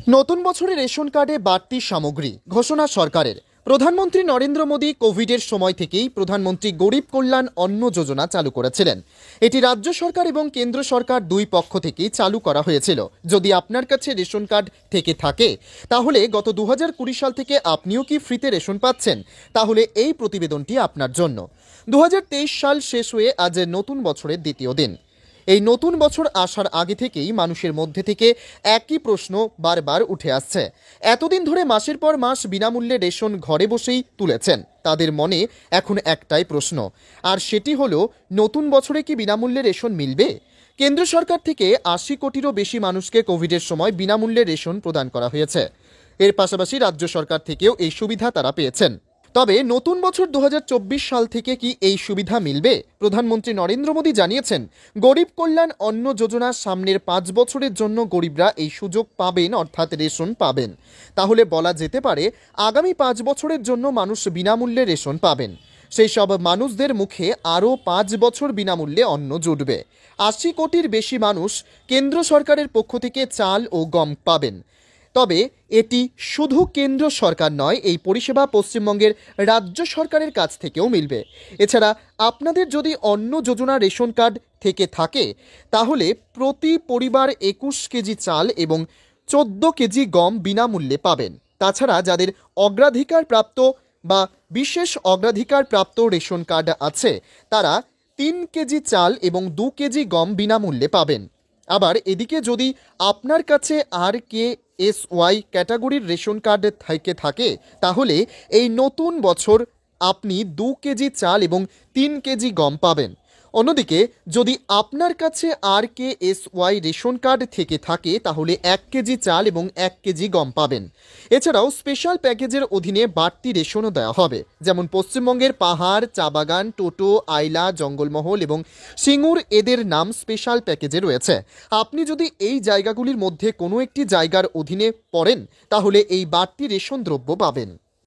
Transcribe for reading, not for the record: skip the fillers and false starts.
নতুন বছরে রেশন কার্ডে বাড়তি সামগ্রী ঘোষণা সরকারের। প্রধানমন্ত্রী নরেন্দ্র মোদী কোভিডের সময় থেকেই প্রধানমন্ত্রী গরিব কল্যাণ অন্ন যোজনা চালু করেছিলেন। এটি রাজ্য সরকার এবং কেন্দ্র সরকার দুই পক্ষ থেকেই চালু করা হয়েছিল। যদি আপনার কাছে রেশন কার্ড থেকে থাকে তাহলে গত 2020 সাল থেকে আপনিও কি ফ্রিতে রেশন পাচ্ছেন? তাহলে এই প্রতিবেদনটি আপনার জন্য। 2023 সাল শেষ হয়ে আজ নতুন বছরের দ্বিতীয় দিন। এই নতুন বছর আসার আগে থেকেই মানুষের মধ্যে থেকে একই প্রশ্ন বারবার উঠে আসছে। এতদিন ধরে মাসের পর মাস বিনামূল্যে রেশন ঘরে বসেই তুলেছেন, তাদের মনে এখন একটাই প্রশ্ন, আর সেটি হলো নতুন বছরে কি বিনামূল্যে রেশন মিলবে? কেন্দ্র সরকার থেকে 80 কোটিরও বেশি মানুষকে কোভিডের সময় বিনামূল্যে রেশন প্রদান করা হয়েছে। এর পাশাপাশি রাজ্য সরকার থেকেও এই সুবিধা তারা পেয়েছেন। তবে নতুন বছর 2024 সাল থেকে কি এই সুবিধা মিলবে? প্রধানমন্ত্রী নরেন্দ্র মোদী জানিয়েছেন, গরিব কল্যাণ অন্ন যোজনা সামনের 5 বছরের জন্য গরিবরা এই সুযোগ পাবেন, অর্থাৎ রেশন পাবেন। তাহলে বলা যেতে পারে আগামী 5 বছরের জন্য মানুষ বিনামূল্যে রেশন পাবেন। সেই সব মানুষদের মুখে আরও 5 বছর বিনামূল্যে অন্ন জুটবে। 80 কোটির বেশি মানুষ কেন্দ্র সরকারের পক্ষ থেকে চাল ও গম পাবেন। তবে এটি শুধু কেন্দ্র সরকার নয়, এই পরিষেবা পশ্চিমবঙ্গের রাজ্য সরকারের কাছ থেকেও মিলবে। এছাড়া আপনাদের যদি অন্ন যোজনা রেশন কার্ড থেকে থাকে তাহলে প্রতি পরিবার 21 কেজি চাল এবং 14 কেজি গম বিনামূল্যে পাবেন। তাছাড়া যাদের অগ্রাধিকার প্রাপ্ত বা বিশেষ অগ্রাধিকার প্রাপ্ত রেশন কার্ড আছে তারা 3 কেজি চাল এবং 2 কেজি গম বিনামূল্যে পাবেন। আবার এদিকে যদি আপনার কাছে RKSY ক্যাটাগরির রেশন কার্ড থেকে থাকে তাহলে এই নতুন বছর আপনি 2 কেজি চাল এবং 3 কেজি গম পাবেন। অন্যদিকে যদি আপনার কাছে RKSY রেশন কার্ড থেকে থাকে তাহলে 1 কেজি চাল এবং 1 কেজি গম পাবেন। এছাড়াও স্পেশাল প্যাকেজের অধীনে বাড়তি রেশনও দেওয়া হবে, যেমন পশ্চিমবঙ্গের পাহাড়, চা বাগান, টোটো, আইলা, জঙ্গলমহল এবং সিঙ্গুর এদের নাম স্পেশাল প্যাকেজে রয়েছে। আপনি যদি এই জায়গাগুলির মধ্যে কোনো একটি জায়গার অধীনে পড়েন তাহলে এই বাড়তি রেশন দ্রব্য পাবেন।